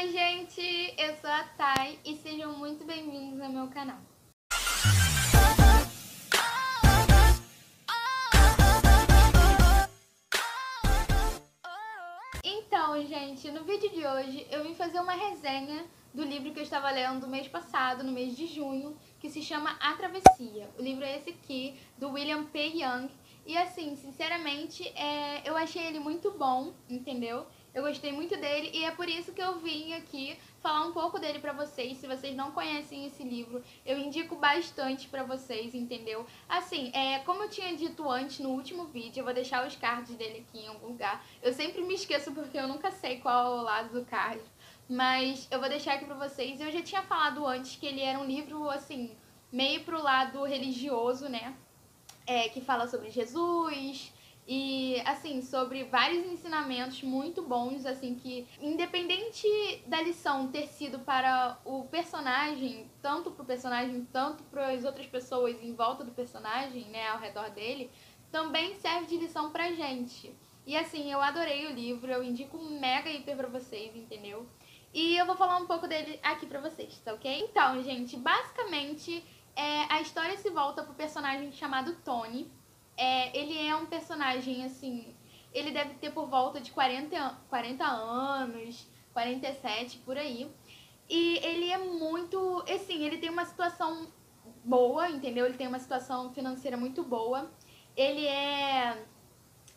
Oi, gente! Eu sou a Thay e sejam muito bem-vindos ao meu canal. Então, gente, no vídeo de hoje eu vim fazer uma resenha do livro que eu estava lendo mês passado, no mês de junho, que se chama A Travessia. O livro é esse aqui, do William P. Young. E assim, sinceramente, eu achei ele muito bom, entendeu? Eu gostei muito dele e é por isso que eu vim aqui falar um pouco dele pra vocês. Se vocês não conhecem esse livro, eu indico bastante pra vocês, entendeu? Assim, como eu tinha dito antes no último vídeo, eu vou deixar os cards dele aqui em algum lugar. Eu sempre me esqueço porque eu nunca sei qual é o lado do card, mas eu vou deixar aqui pra vocês. Eu já tinha falado antes que ele era um livro, assim, meio pro lado religioso, né? Que fala sobre Jesus e, assim, sobre vários ensinamentos muito bons, assim, que independente da lição ter sido para o personagem, tanto para o personagem, tanto para as outras pessoas em volta do personagem, né, ao redor dele, também serve de lição pra gente. E, assim, eu adorei o livro, eu indico mega hiper pra vocês, entendeu? E eu vou falar um pouco dele aqui pra vocês, tá ok? Então, gente, basicamente a história se volta pro personagem chamado Tony. Ele é um personagem, assim, ele deve ter por volta de 40 anos, 47, por aí. E ele é muito, assim, ele tem uma situação boa, entendeu? Ele tem uma situação financeira muito boa. Ele é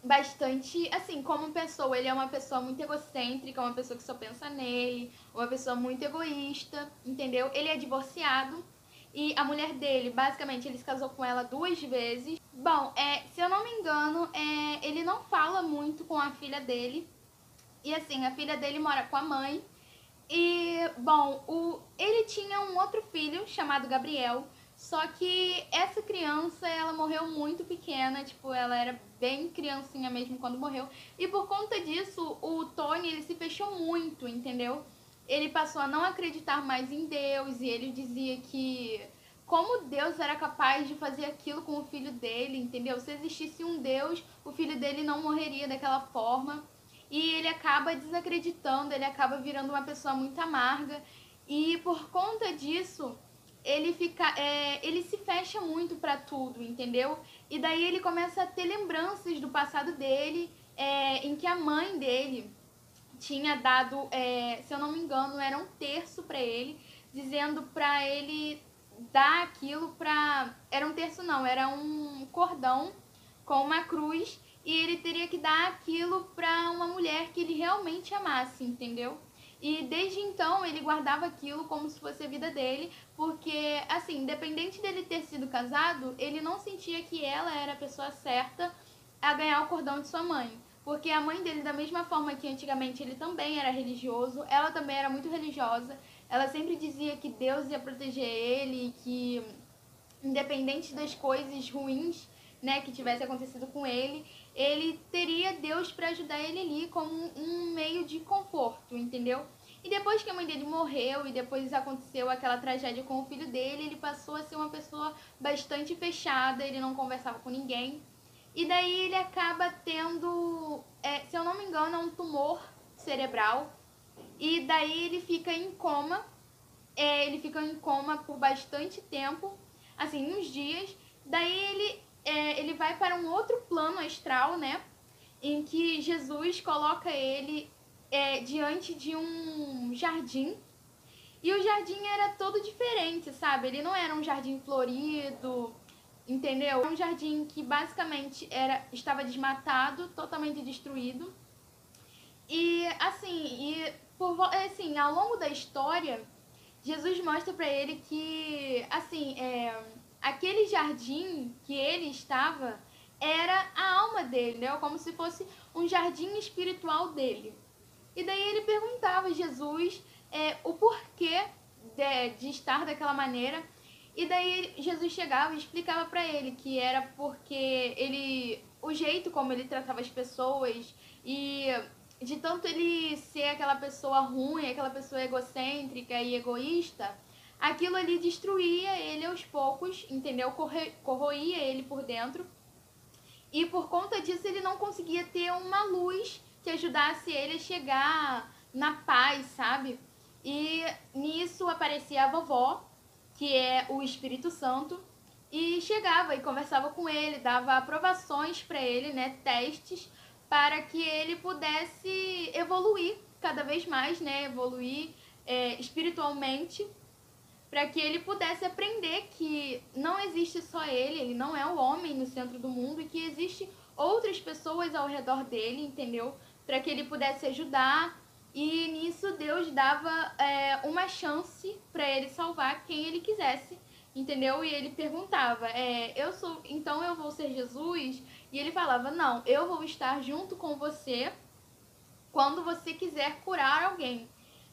bastante, assim, como pessoa, ele é uma pessoa muito egocêntrica, uma pessoa que só pensa nele, uma pessoa muito egoísta, entendeu? Ele é divorciado e a mulher dele, basicamente, ele se casou com ela 2 vezes. Bom, se eu não me engano, ele não fala muito com a filha dele. E assim, a filha dele mora com a mãe. E, bom, ele tinha um outro filho chamado Gabriel, só que essa criança, ela morreu muito pequena, tipo, ela era bem criancinha mesmo quando morreu. E por conta disso, o Tony, ele se fechou muito, entendeu? Ele passou a não acreditar mais em Deus e ele dizia que como Deus era capaz de fazer aquilo com o filho dele, entendeu? Se existisse um Deus, o filho dele não morreria daquela forma. E ele acaba desacreditando, ele acaba virando uma pessoa muito amarga. E por conta disso, ele se fecha muito pra tudo, entendeu? E daí ele começa a ter lembranças do passado dele, em que a mãe dele tinha dado, se eu não me engano, era um terço pra ele, dizendo pra ele dar aquilo pra... Era um terço não, era um cordão com uma cruz e ele teria que dar aquilo pra uma mulher que ele realmente amasse, entendeu? E desde então ele guardava aquilo como se fosse a vida dele, porque, assim, independente dele ter sido casado, ele não sentia que ela era a pessoa certa a ganhar o cordão de sua mãe. Porque a mãe dele, da mesma forma que antigamente ele também era religioso, ela também era muito religiosa. Ela sempre dizia que Deus ia proteger ele, que independente das coisas ruins, né, que tivesse acontecido com ele teria Deus para ajudar ele ali como um meio de conforto, entendeu? E depois que a mãe dele morreu e depois aconteceu aquela tragédia com o filho dele, ele passou a ser uma pessoa bastante fechada, ele não conversava com ninguém. E daí ele acaba tendo, se eu não me engano, é um tumor cerebral. E daí ele fica em coma. Ele fica em coma por bastante tempo, assim, uns dias. Daí ele vai para um outro plano astral, né? Em que Jesus coloca ele diante de um jardim. E o jardim era todo diferente, sabe? Ele não era um jardim florido, entendeu? Era um jardim que basicamente estava desmatado, totalmente destruído. E assim, ao longo da história, Jesus mostra pra ele que, assim, aquele jardim que ele estava era a alma dele, né? Como se fosse um jardim espiritual dele. E daí ele perguntava a Jesus o porquê de estar daquela maneira. E daí Jesus chegava e explicava pra ele que era porque o jeito como ele tratava as pessoas e de tanto ele ser aquela pessoa ruim, aquela pessoa egocêntrica e egoísta, aquilo ali destruía ele aos poucos, entendeu? Corroía ele por dentro. E por conta disso ele não conseguia ter uma luz que ajudasse ele a chegar na paz, sabe? E nisso aparecia a vovó, que é o Espírito Santo, e chegava e conversava com ele, dava aprovações para ele, né, testes, para que ele pudesse evoluir cada vez mais, né, evoluir espiritualmente, para que ele pudesse aprender que não existe só ele não é o homem no centro do mundo e que existe outras pessoas ao redor dele, entendeu? Para que ele pudesse ajudar. E nisso Deus dava uma chance para ele salvar quem ele quisesse, entendeu? E ele perguntava, então eu vou ser Jesus? E ele falava, não, eu vou estar junto com você quando você quiser curar alguém.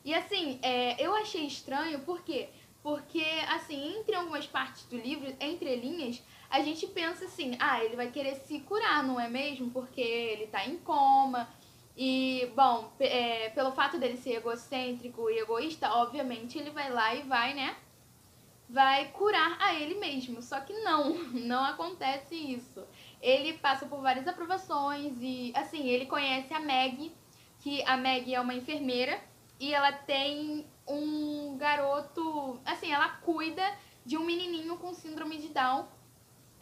E assim, eu achei estranho, por quê? Porque, assim, entre algumas partes do livro, entre linhas, a gente pensa assim, ele vai querer se curar, não é mesmo? Porque ele tá em coma. E, bom, pelo fato dele ser egocêntrico e egoísta, obviamente ele vai lá e vai, né? Vai curar a ele mesmo. Só que não, não acontece isso. Ele passa por várias aprovações e, assim, ele conhece a Meg, que a Meg é uma enfermeira e ela tem um garoto, assim, ela cuida de um menininho com síndrome de Down.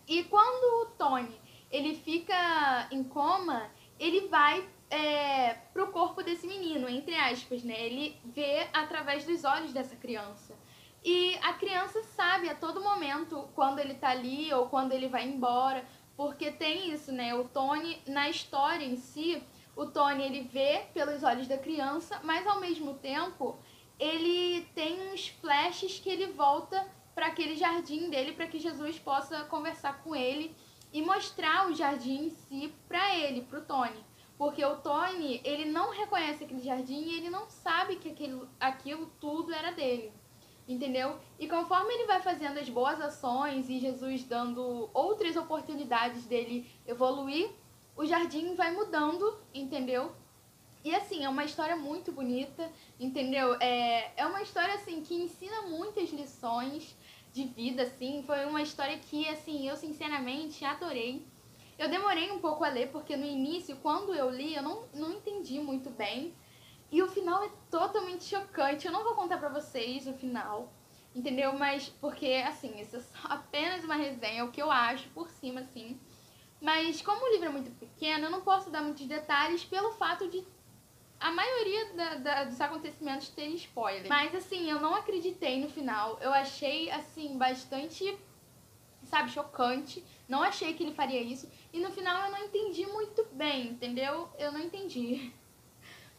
E quando o Tony, ele fica em coma, ele vai pro corpo desse menino, entre aspas, né? Ele vê através dos olhos dessa criança. E a criança sabe a todo momento quando ele tá ali ou quando ele vai embora, porque tem isso, né? O Tony, na história em si, o Tony ele vê pelos olhos da criança, mas ao mesmo tempo ele tem uns flashes que ele volta para aquele jardim dele, para que Jesus possa conversar com ele e mostrar o jardim em si para ele, para o Tony. Porque o Tony, ele não reconhece aquele jardim e ele não sabe que aquilo tudo era dele. Entendeu? E conforme ele vai fazendo as boas ações e Jesus dando outras oportunidades dele evoluir, o jardim vai mudando, entendeu? E assim, é uma história muito bonita, entendeu? É uma história assim que ensina muitas lições de vida, assim. Foi uma história que, assim, eu sinceramente adorei. Eu demorei um pouco a ler, porque no início, quando eu li, eu não entendi muito bem. E o final é totalmente chocante. Eu não vou contar pra vocês o final, entendeu? Mas porque, assim, isso é só apenas uma resenha, é o que eu acho por cima, assim. Mas como o livro é muito pequeno, eu não posso dar muitos detalhes pelo fato de a maioria dos acontecimentos terem spoiler. Mas assim, eu não acreditei no final. Eu achei, assim, bastante, sabe, chocante. Não achei que ele faria isso. E no final eu não entendi muito bem, entendeu? Eu não entendi.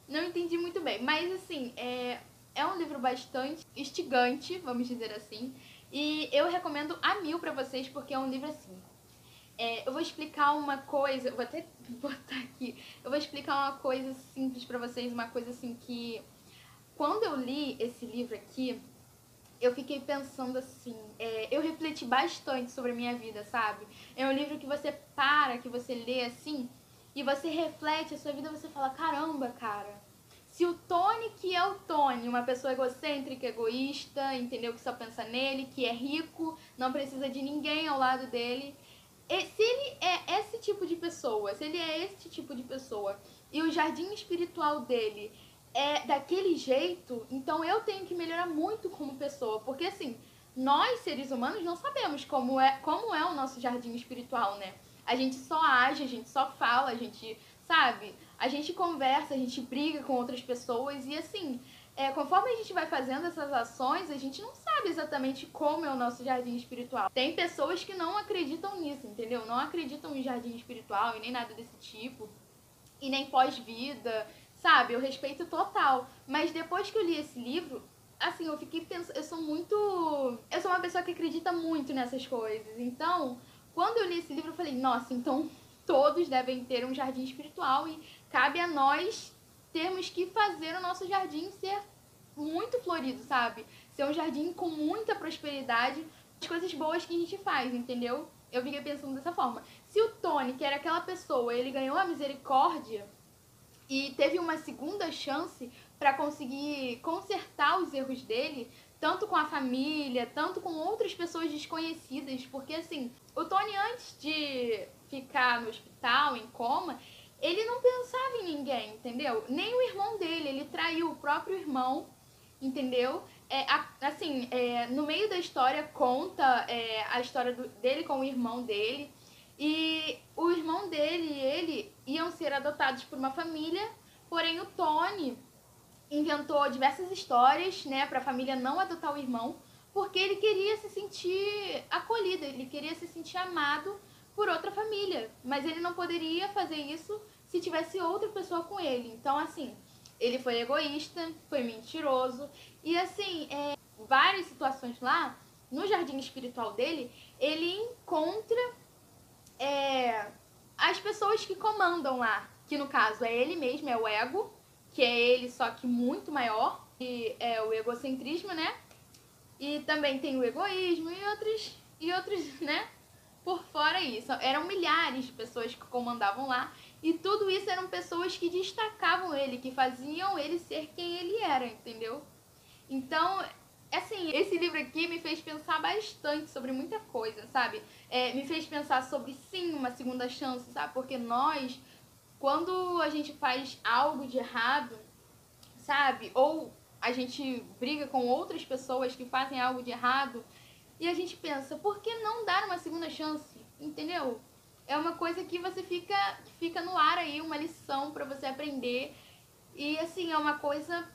Não entendi muito bem. Mas assim, é um livro bastante instigante, vamos dizer assim. E eu recomendo a mil pra vocês, porque é um livro assim. Eu vou explicar uma coisa, vou até botar aqui. Eu vou explicar uma coisa simples pra vocês, uma coisa assim que quando eu li esse livro aqui, eu fiquei pensando assim, eu refleti bastante sobre a minha vida, sabe? É um livro que você para, que você lê assim, e você reflete a sua vida, você fala, caramba, cara, se o Tony, que é o Tony, uma pessoa egocêntrica, egoísta, entendeu? Que só pensa nele, que é rico, não precisa de ninguém ao lado dele, se ele é esse tipo de pessoa, se ele é esse tipo de pessoa, e o jardim espiritual dele é daquele jeito, então eu tenho que melhorar muito como pessoa, porque assim, nós seres humanos não sabemos como é o nosso jardim espiritual, né? A gente só age, a gente só fala, a gente, sabe? A gente conversa, a gente briga com outras pessoas e assim, conforme a gente vai fazendo essas ações, a gente não sabe exatamente como é o nosso jardim espiritual. Tem pessoas que não acreditam nisso, entendeu? Não acreditam em jardim espiritual e nem nada desse tipo, e nem pós-vida, sabe? Eu respeito total. Mas depois que eu li esse livro, assim, eu fiquei pensando, eu sou uma pessoa que acredita muito nessas coisas. Então, quando eu li esse livro, eu falei, nossa, então todos devem ter um jardim espiritual e cabe a nós termos que fazer o nosso jardim ser muito florido, sabe? Ser um jardim com muita prosperidade, as coisas boas que a gente faz, entendeu? Eu fiquei pensando dessa forma. Se o Tony, que era aquela pessoa, ele ganhou a misericórdia e teve uma segunda chance para conseguir consertar os erros dele, tanto com a família, tanto com outras pessoas desconhecidas, porque assim, o Tony antes de ficar no hospital, em coma, ele não pensava em ninguém, entendeu? Nem o irmão dele, ele traiu o próprio irmão entendeu? No meio da história conta a história dele com o irmão dele. E o irmão dele e ele iam ser adotados por uma família, porém o Tony inventou diversas histórias, né, para a família não adotar o irmão, porque ele queria se sentir acolhido, ele queria se sentir amado por outra família, mas ele não poderia fazer isso se tivesse outra pessoa com ele. Então, assim, ele foi egoísta, foi mentiroso e, assim, várias situações lá no jardim espiritual dele, ele encontra as pessoas que comandam lá, que no caso é ele mesmo, é o ego, que é ele só que muito maior, e é o egocentrismo, né? E também tem o egoísmo e outros, né? Por fora isso. Eram milhares de pessoas que comandavam lá, e tudo isso eram pessoas que destacavam ele, que faziam ele ser quem ele era, entendeu? Então, assim, esse livro aqui me fez pensar bastante sobre muita coisa, sabe? Me fez pensar sobre, sim, uma segunda chance, sabe? Porque nós, quando a gente faz algo de errado, sabe? Ou a gente briga com outras pessoas que fazem algo de errado e a gente pensa, por que não dar uma segunda chance? Entendeu? É uma coisa que você fica no ar aí, uma lição para você aprender. E assim, é uma coisa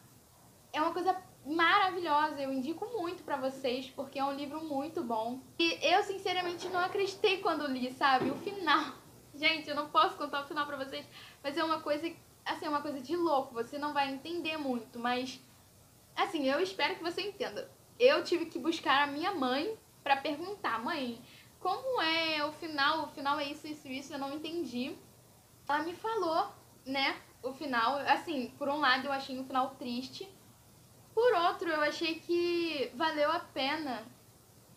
maravilhosa, eu indico muito pra vocês, porque é um livro muito bom. E eu, sinceramente, não acreditei quando li, sabe? O final. Gente, eu não posso contar o final pra vocês, mas é uma coisa, assim, é uma coisa de louco. Você não vai entender muito, mas, assim, eu espero que você entenda. Eu tive que buscar a minha mãe pra perguntar, mãe, como é o final? O final é isso, isso, isso, eu não entendi. Ela me falou, né, o final. Assim, por um lado eu achei um final triste, por outro, eu achei que valeu a pena,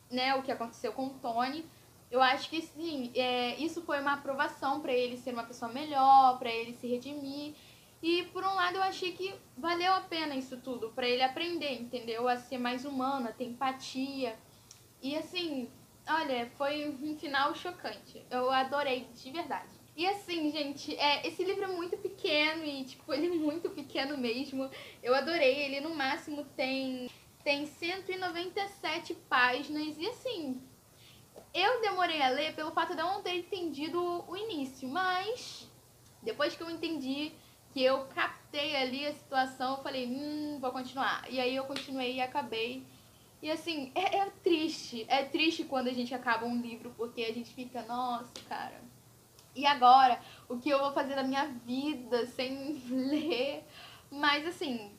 né, o que aconteceu com o Tony. Eu acho que sim, isso foi uma aprovação para ele ser uma pessoa melhor, para ele se redimir. E por um lado eu achei que valeu a pena isso tudo, para ele aprender, entendeu? A ser mais humano, a ter empatia. E assim, olha, foi um final chocante. Eu adorei, de verdade. E assim, gente, esse livro é muito pequeno e, tipo, ele é muito pequeno mesmo. Eu adorei, ele no máximo tem 197 páginas e assim, eu demorei a ler pelo fato de eu não ter entendido o início, mas depois que eu entendi, que eu captei ali a situação, eu falei, vou continuar. E aí eu continuei e acabei. E assim, é triste quando a gente acaba um livro, porque a gente fica, nossa, cara, e agora? O que eu vou fazer da minha vida sem ler? Mas assim,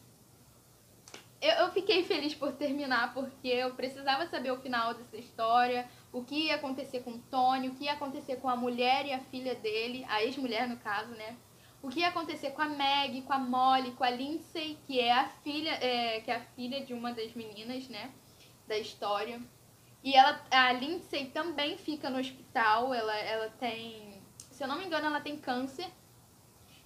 eu fiquei feliz por terminar, porque eu precisava saber o final dessa história, o que ia acontecer com o Tony, o que ia acontecer com a mulher e a filha dele, a ex-mulher no caso, né? O que ia acontecer com a Meg, com a Molly, com a Lindsay, que é a filha de uma das meninas, né? Da história. E a Lindsay também fica no hospital, ela tem, se eu não me engano, ela tem câncer.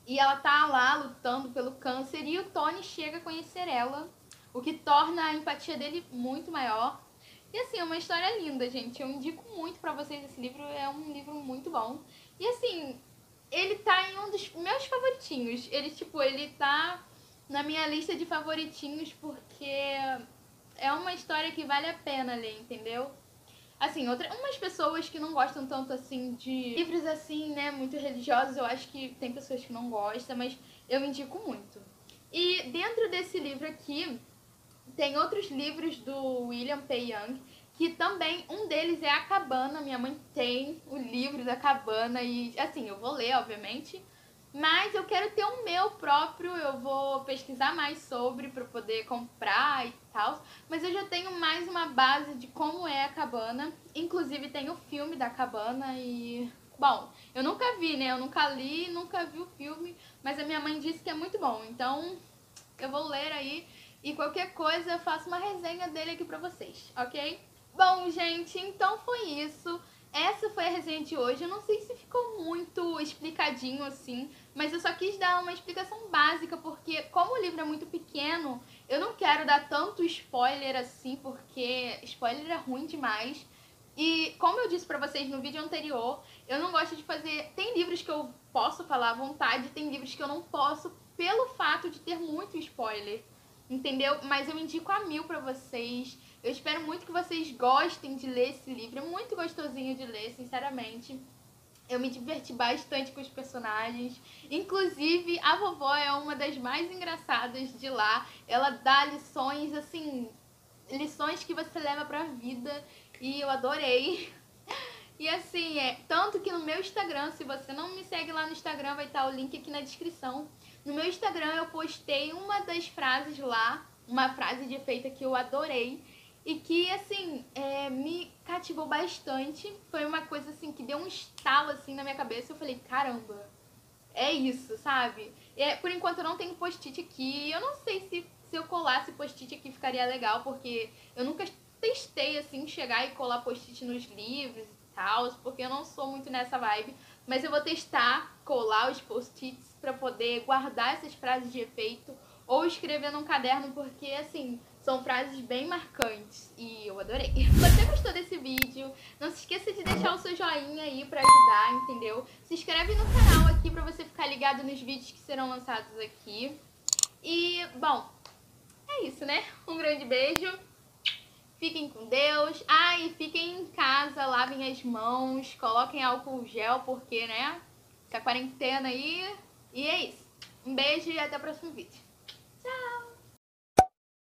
E ela tá lá lutando pelo câncer e o Tony chega a conhecer ela, o que torna a empatia dele muito maior. E assim, é uma história linda, gente. Eu indico muito pra vocês esse livro, é um livro muito bom. E assim, ele tá em um dos meus favoritinhos. Ele tá na minha lista de favoritinhos porque é uma história que vale a pena ler, entendeu? Assim, umas pessoas que não gostam tanto, assim, de livros, assim, né, muito religiosos, eu acho que tem pessoas que não gostam, mas eu indico muito. E dentro desse livro aqui, tem outros livros do William P. Young, que também, um deles é A Cabana. Minha mãe tem o livro da Cabana e, assim, eu vou ler, obviamente, mas eu quero ter o meu próprio, eu vou pesquisar mais sobre para poder comprar e tal. Mas eu já tenho mais uma base de como é a cabana. Inclusive tem o filme da cabana e... Bom, eu nunca vi, né? Eu nunca li, nunca vi o filme, mas a minha mãe disse que é muito bom. Então eu vou ler aí e qualquer coisa eu faço uma resenha dele aqui pra vocês, ok? Bom, gente, então foi isso. Essa foi a resenha de hoje. Eu não sei se ficou muito explicadinho assim, mas eu só quis dar uma explicação básica, porque como o livro é muito pequeno, eu não quero dar tanto spoiler assim, porque spoiler é ruim demais. E como eu disse pra vocês no vídeo anterior, eu não gosto de fazer... Tem livros que eu posso falar à vontade, tem livros que eu não posso, pelo fato de ter muito spoiler. entendeu? Mas eu indico a mil pra vocês. Eu espero muito que vocês gostem de ler esse livro. É muito gostosinho de ler, sinceramente. Eu me diverti bastante com os personagens. Inclusive, a vovó é uma das mais engraçadas de lá. Ela dá lições, assim, lições que você leva pra vida. E eu adorei. E assim, tanto que no meu Instagram, se você não me segue lá no Instagram, vai estar o link aqui na descrição. No meu Instagram eu postei uma das frases lá, uma frase de efeito que eu adorei e que, assim, me cativou bastante. Foi uma coisa, assim, que deu um estalo, assim, na minha cabeça. Eu falei, caramba, é isso, sabe? Por enquanto eu não tenho post-it aqui. Eu não sei se eu colasse post-it aqui ficaria legal, porque eu nunca testei, assim, chegar e colar post-it nos livros e tal, porque eu não sou muito nessa vibe. Mas eu vou testar colar os post-its pra poder guardar essas frases de efeito ou escrever num caderno, porque, assim, são frases bem marcantes e eu adorei. Se você gostou desse vídeo, não se esqueça de deixar o seu joinha aí pra ajudar, entendeu? Se inscreve no canal aqui pra você ficar ligado nos vídeos que serão lançados aqui. E, bom, é isso, né? Um grande beijo. Fiquem com Deus. E fiquem em casa, lavem as mãos, coloquem álcool gel, porque, né? Essa quarentena aí. E é isso. Um beijo e até o próximo vídeo. Tchau!